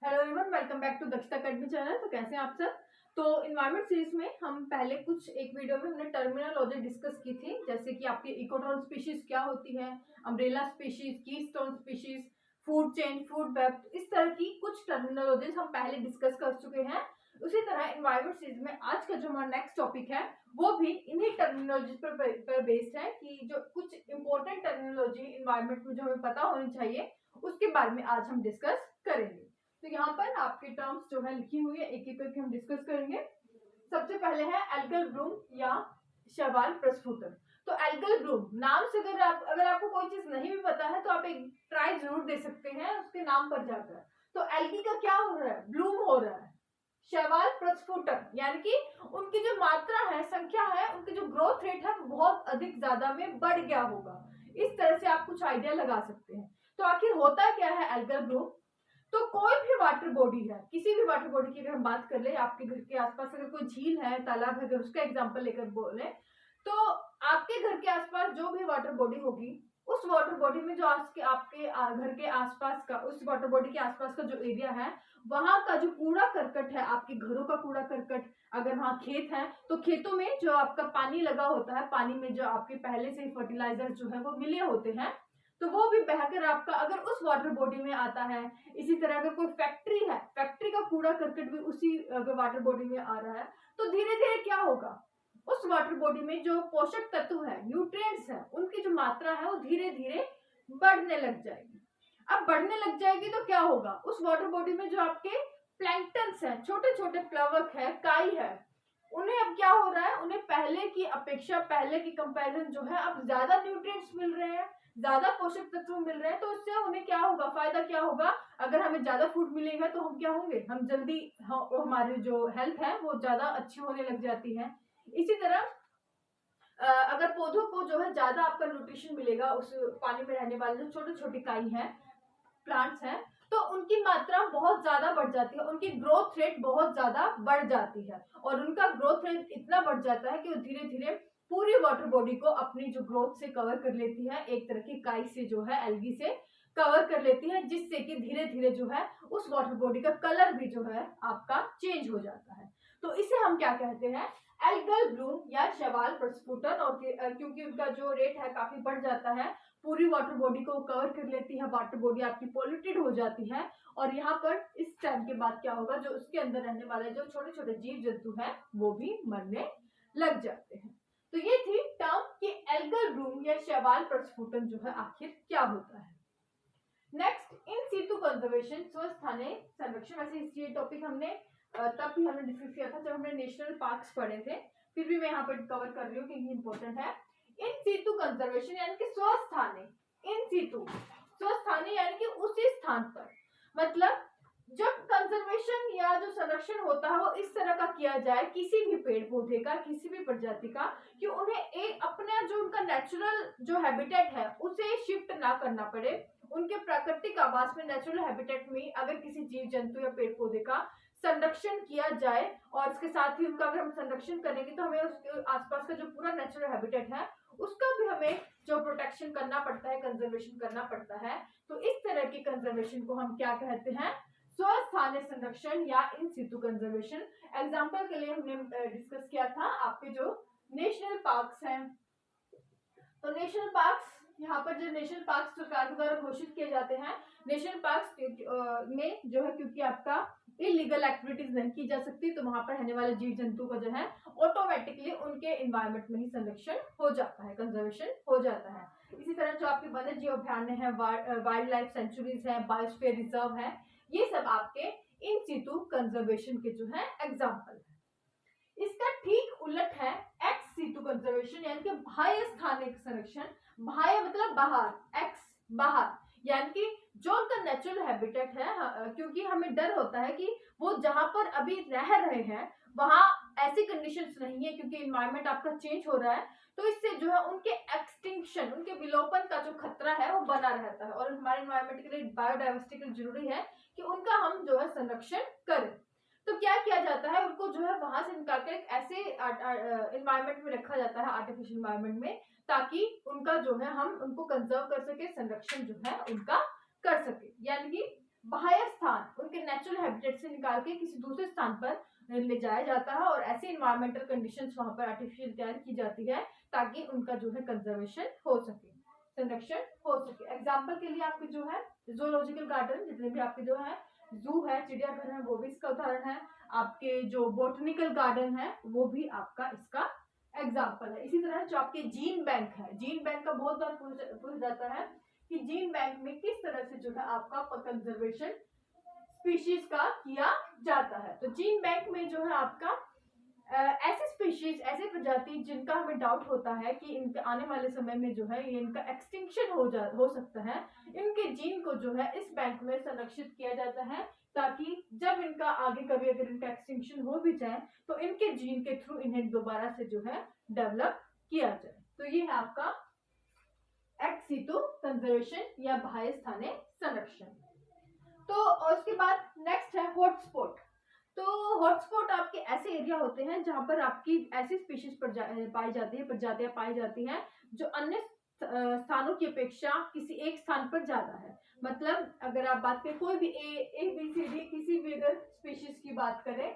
Hello everyone, welcome back to Dakshata academy channel. तो कैसे हैं आप सब। तो इन्वायरमेंट सीरीज में हम पहले एक वीडियो में हमने टर्मिनोलॉजी डिस्कस की थी, जैसे कि आपकी इकोटोन स्पीशीज क्या होती है, umbrella species, keystone species, food chain, food web, इस तरह की कुछ टर्मिनोलॉजीज हम पहले डिस्कस कर चुके हैं। उसी तरह इन्वायरमेंट सीरीज में आज का जो हमारा नेक्स्ट टॉपिक है वो भी इन्हीं टर्मिनोलॉजी पर बेस्ड है कि जो कुछ इंपॉर्टेंट टर्मिनोलॉजी इन्वायरमेंट में जो हमें पता होनी चाहिए उसके बारे में आज हम डिस्कस करेंगे। तो यहाँ पर आपके टर्म्स जो है लिखी हुई है, एक एक करके हम डिस्कस करेंगे। सबसे पहले है एल्गल ब्लूम या शैवाल प्रस्फुटन। तो एल्गल ब्लूम नाम से अगर आपको कोई चीज नहीं भी पता है तो आप एक ट्राई जरूर दे सकते हैं उसके नाम पर जाकर। तो एल्गी का क्या हो रहा है, ब्लूम हो रहा है। शैवाल प्रस्फुटन यानी कि उनकी जो मात्रा है, संख्या है, उनकी जो ग्रोथ रेट है बहुत अधिक ज्यादा में बढ़ गया होगा। इस तरह से आप कुछ आइडिया लगा सकते हैं। तो आखिर होता क्या है एल्गल ब्लूम। तो कोई भी वाटर बॉडी है, किसी भी वाटर बॉडी की अगर हम बात कर ले, आपके घर के आसपास अगर कोई झील है, तालाब है, अगर उसका एग्जांपल लेकर बोले तो आपके घर के आसपास जो भी वाटर बॉडी होगी उस वाटर बॉडी में जो आपके घर के आसपास का, उस वाटर बॉडी के आसपास का जो एरिया है वहां का जो कूड़ा करकट है, आपके घरों का कूड़ा करकट, अगर वहां खेत है तो खेतों में जो आपका पानी लगा होता है, पानी में जो आपके पहले से ही फर्टिलाइजर जो है वो मिले होते हैं, तो वो भी बहकर आपका अगर उस वाटर बॉडी में आता है। इसी तरह अगर कोई फैक्ट्री है, फैक्ट्री का कूड़ा करकट भी उसी अगर वाटर बॉडी में आ रहा है तो धीरे धीरे क्या होगा, उस वाटर बॉडी में जो पोषक तत्व है, न्यूट्रिएंट्स है, उनकी जो मात्रा है वो धीरे धीरे बढ़ने लग जाएगी। अब बढ़ने लग जाएगी तो क्या होगा, उस वाटर बॉडी में जो आपके प्लैंक्टन्स है, छोटे छोटे प्लवक है, काई है, उन्हें अब क्या हो रहा है, उन्हें पहले की अपेक्षा, पहले की कंपैरिजन जो है अब ज्यादा न्यूट्रिएंट्स मिल रहे हैं, ज्यादा पोषक तत्व मिल रहे हैं। तो इससे उन्हें क्या होगा, फायदा क्या होगा, अगर हमें ज्यादा फूड मिलेगा तो हम क्या होंगे, हम जल्दी हमारी जो हेल्थ है वो ज्यादा अच्छी होने लग जाती है। इसी तरह अगर पौधों को जो है ज्यादा आपका न्यूट्रिशन मिलेगा, उस पानी में रहने वाले जो छोटे छोटे काई हैं, प्लांट्स हैं, तो उनकी मात्रा बहुत ज्यादा बढ़ जाती है, उनकी ग्रोथ रेट बहुत ज्यादा बढ़ जाती है और उनका ग्रोथ रेट इतना बढ़ जाता है कि वो धीरे धीरे पूरी वाटर बॉडी को अपनी जो ग्रोथ से कवर कर लेती है, एक तरह की काई से जो है, एल्गी से कवर कर लेती है, जिससे कि धीरे धीरे जो है उस वाटर बॉडी का कलर भी जो है आपका चेंज हो जाता है। तो इसे हम क्या कहते हैं, एल्गल ब्लूम या शैवाल प्रस्फुटन। और क्योंकि उनका जो रेट है काफी बढ़ जाता है, पूरी वाटर बॉडी को कवर कर लेती है, वाटर बॉडी आपकी पॉल्यूटेड हो जाती है और यहाँ पर इस टाइम के बाद क्या होगा, जो उसके अंदर रहने वाले जो छोटे छोटे जीव जंतु हैं वो भी मरने लग जाते हैं। तो ये थी टर्म कि एल्गल ब्लूम या शैवाल प्रस्फुटन जो है आखिर क्या होता है। नेक्स्ट, इन सीटू कंजर्वेशन, स्वस्थानीय संरक्षण। वैसे ये टॉपिक हमने तब भी हमने डिस्कस किया था जब हमने नेशनल पार्क्स पढ़े थे, फिर भी मैं यहाँ पर कवर कर रही हूँ क्योंकि इंपॉर्टेंट है। इन सीटू कंजर्वेशन यानी कि स्वस्थानीय, इन सीटू स्वस्थानीय यानी कि उसी स्थान पर, मतलब जब कंजर्वेशन या जो संरक्षण होता है वो इस तरह का किया जाए किसी भी पेड़ पौधे का, किसी भी प्रजाति का, कि उन्हें एक अपना जो उनका नेचुरल जो हैबिटेट है उसे शिफ्ट ना करना पड़े। उनके प्राकृतिक आवास में, नेचुरल हैबिटेट में अगर किसी जीव जंतु या पेड़ पौधे का संरक्षण किया जाए और इसके साथ ही उनका अगर हम संरक्षण करेंगे तो हमें उसके आसपास का जो पूरा नेचुरल हैबिटेट है उसका भी हमें जो प्रोटेक्शन करना पड़ता है, कंजर्वेशन करना पड़ता है। तो इस तरह की कंजर्वेशन को हम क्या कहते हैं, स्वस्थानीय संरक्षण या इन सितु कंजर्वेशन। एग्जांपल के लिए हमने डिस्कस किया था आपके जो नेशनल पार्क्स हैं, तो नेशनल पार्क्स, यहाँ पर जो नेशनल पार्क्स सरकार द्वारा घोषित किए जाते हैं, नेशनल पार्क्स में जो है क्योंकि आपका इलीगल एक्टिविटीज नहीं की जा सकती, तो वहां पर रहने वाले जीव जंतु का जो है ऑटोमेटिकली उनके एनवायरनमेंट में ही संरक्षण हो जाता है, कंजर्वेशन हो जाता है। इसी तरह जो आपके वन्य जीव अभ्यारण्य है, वाइल्ड लाइफ सेंचुरीज है, बायोस्फीयर रिजर्व है, ये सब आपके इन सितु कंजर्वेशन के जो है एग्जाम्पल है। इसका ठीक उलट है एक्स सितु कंजर्वेशन यानी कि बाह्य स्थानिक संरक्षण। बाह्य मतलब बाहर, एक्स बाहर, यानी कि जो उनका नेचुरल हैबिटेट है, क्योंकि हमें डर होता है कि वो जहां पर अभी रह रहे हैं वहां ऐसी कंडीशंस नहीं है, क्योंकि एनवायरनमेंट आपका चेंज हो रहा है, तो इससे जो है उनके एक्सटिंक्शन, उनके विलोपन का जो खतरा है वो बना रहता है और हमारे एनवायरनमेंट के लिए बायोडाइवर्सिटी के लिए जरूरी है कि उनका हम जो है संरक्षण करें। तो क्या किया जाता है, उनको जो है वहां से निकाल कर ऐसे एनवायरनमेंट में रखा जाता है, आर्टिफिशियल एनवायरनमेंट में, ताकि उनका जो है हम उनको कंजर्व कर सके, संरक्षण जो है उनका कर सके। यानी कि बाह्य स्थान, उनके नेचुरल हैबिटेट से निकाल के किसी दूसरे स्थान पर ले जाया जाता है और ऐसे इन्वायरमेंटल कंडीशंस वहां पर आर्टिफिशियल तैयार की जाती है ताकि उनका जो है कंजर्वेशन हो सके, संरक्षण हो सके। एग्जाम्पल के लिए आपके जो है जूलॉजिकल गार्डन, जितने भी आपके जो है जू है, चिड़ियाघर है, वो भी इसका उदाहरण है। आपके जो बोटनिकल गार्डन है वो भी आपका इसका एग्जाम्पल है। इसी तरह जो आपके जीन बैंक है, जीन बैंक का बहुत बार पूछा जाता है कि जीन बैंक में किस तरह से जो है आपका कंजर्वेशन स्पीशीज का किया जाता है। तो जीन बैंक में जो है आपका ऐसे स्पीशीज, ऐसे प्रजाति जिनका हमें डाउट होता है कि इनके आने वाले समय में जो है ये इनका एक्सटिंक्शन हो सकता है, इनके जीन को जो है इस बैंक में संरक्षित किया जाता है ताकि जब इनका आगे कभी अगर इनका एक्सटिंक्शन हो भी जाए तो इनके जीन के थ्रू इन्हें दोबारा से जो है डेवलप किया जाए। तो ये है आपका एक्स सितु कंजर्वेशन या बाह्य स्थानीय संरक्षण। तो उसके बाद नेक्स्ट है हॉटस्पॉट। तो हॉटस्पॉट आपके ऐसे एरिया होते हैं जहां पर आपकी ऐसी स्पीशीज पाई जाती है, प्रजातियां पाई जाती हैं जो अन्य स्थानों की अपेक्षा किसी एक स्थान पर ज्यादा है। मतलब अगर आप बात करें कोई भी ए बी सी डी किसी भी अगर स्पीशीज की बात करें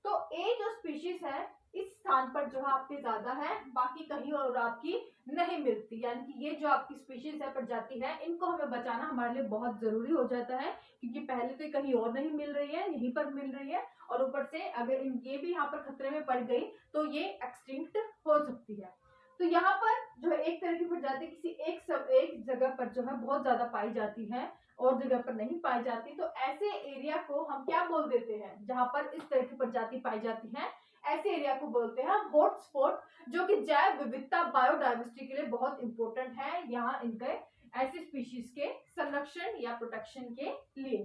तो ए जो स्पीशीज है इस स्थान पर जो है आपके ज्यादा है, बाकी कहीं और आपकी नहीं मिलती। यानी कि ये जो आपकी स्पीशीज है, प्रजाति है, इनको हमें बचाना हमारे लिए बहुत जरूरी हो जाता है क्योंकि पहले तो कहीं और नहीं मिल रही है, यहीं पर मिल रही है और ऊपर से अगर ये भी यहाँ पर खतरे में पड़ गई तो ये एक्सटिंक्ट हो सकती है। तो यहाँ पर जो है एक तरह की प्रजाति किसी एक जगह पर जो है बहुत ज्यादा पाई जाती है और जगह पर नहीं पाई जाती, तो ऐसे एरिया को हम क्या बोल देते हैं, जहां पर इस तरह की प्रजाति पाई जाती है ऐसे एरिया को बोलते हैं हॉटस्पॉट, जो कि जैव विविधता बायोडाइवर्सिटी के लिए बहुत इंपॉर्टेंट है यहाँ इनके ऐसे स्पीशीज के संरक्षण या प्रोटेक्शन के लिए।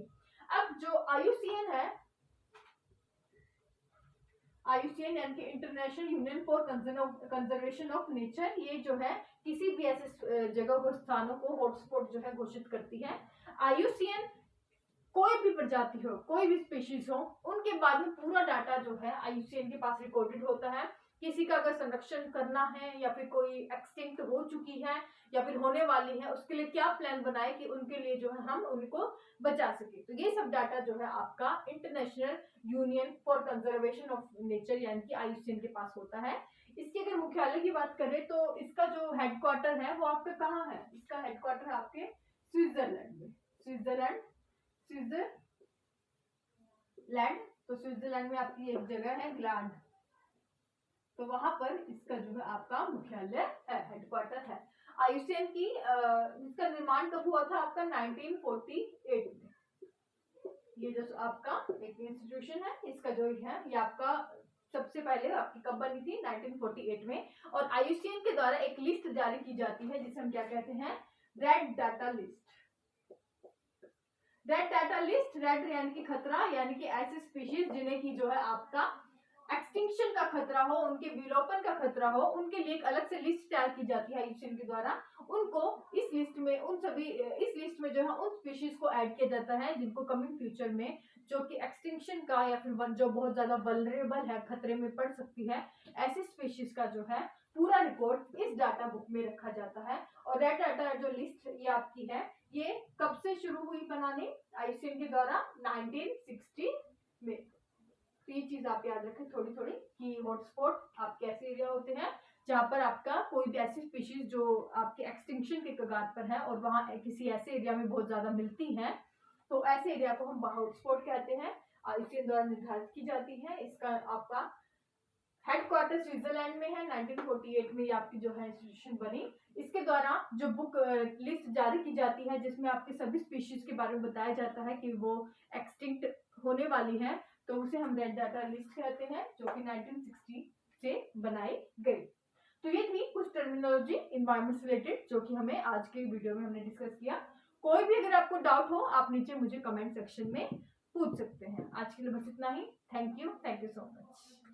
अब जो IUCN है, IUCN यानी कि international union for conservation of nature, ये जो है किसी भी ऐसे जगह को, स्थानों को हॉटस्पॉट जो है घोषित करती है। IUCN कोई भी प्रजाति हो, कोई भी स्पीशीज हो, उनके बाद में पूरा डाटा जो है IUCN के पास रिकॉर्डेड होता है। किसी का अगर संरक्षण करना है या फिर कोई एक्सटिंक्ट हो चुकी है या फिर होने वाली है, उसके लिए क्या प्लान बनाए कि उनके लिए जो है हम उनको बचा सके। तो ये सब डाटा जो है आपका international union for conservation of nature यानी कि IUCN के पास होता है। इसके अगर मुख्यालय की बात करें तो इसका जो हेडक्वार्टर है वो आपका कहाँ है, इसका हेडक्वार्टर आपके स्विट्जरलैंड में, स्विट्जरलैंड। तो स्विट्जरलैंड में आपकी एक जगह है ग्लांड, तो वहां पर इसका जो है आपका मुख्यालय है, हेडक्वार्टर है। IUCN की इसका निर्माण कब हुआ था आपका 1948 में। ये जो आपका एक इंस्टीट्यूशन है, इसका जो है ये आपका सबसे पहले आपकी कब बनी थी 1948 में। और IUCN के द्वारा एक लिस्ट जारी की जाती है जिसे हम क्या कहते हैं, red data list. Red data list, red यानी कि खतरा, यानी कि ऐसे स्पीशीज जिन्हें की जो है आपका एक्सटिंक्शन का खतरा हो, उनके विलोपन का खतरा हो, उनके लिए एक अलग से लिस्ट तैयार की जाती है IUCN के द्वारा। उनको इस लिस्ट में जो है उन स्पीशीज को ऐड किया जाता है जिनको कमिंग फ्यूचर में जो कि एक्सटिंक्शन का या फिर जो बहुत ज्यादा वल्नरेबल है, खतरे में पड़ सकती है, ऐसे स्पीशीज का जो है पूरा रिकॉर्ड इस डाटा बुक में रखा जाता है। और रेड डाटा जो लिस्ट ये आपकी है, ये कब से शुरू हुई बनाने IUCN के द्वारा 1960 में। तो ये चीज आप याद रखें थोड़ी थोड़ी कि हॉटस्पॉट आपके ऐसे एरिया होते हैं जहां पर आपका कोई भी ऐसी स्पीशीज जो आपके एक्सटिंक्शन के कगार पर है और वहां किसी ऐसे एरिया में बहुत ज्यादा मिलती हैं, तो ऐसे एरिया को हम हॉटस्पॉट कहते हैं। IUCN द्वारा निर्धारित की जाती है। इसका आपका हेडक्वार्टर स्विट्जरलैंड में है। 1948 में ये आपकी जो है इंस्टीट्यूशन बनी। इसके द्वारा जो बुक लिस्ट जारी की जाती है जिसमें आपके सभी स्पीशीज के बारे में बताया जाता है कि वो एक्सटिंक्ट होने वाली है, तो उसे हम रेड डाटा लिस्ट कहते हैं, जो कि 1960 से बनाई गई। तो ये थी कुछ टर्मिनोलॉजी इन्वायरमेंट से रिलेटेड जो कि हमें आज के वीडियो में हमने डिस्कस किया। कोई भी अगर आपको डाउट हो आप नीचे मुझे कमेंट सेक्शन में पूछ सकते हैं। आज के लिए बस इतना ही। Thank you so much.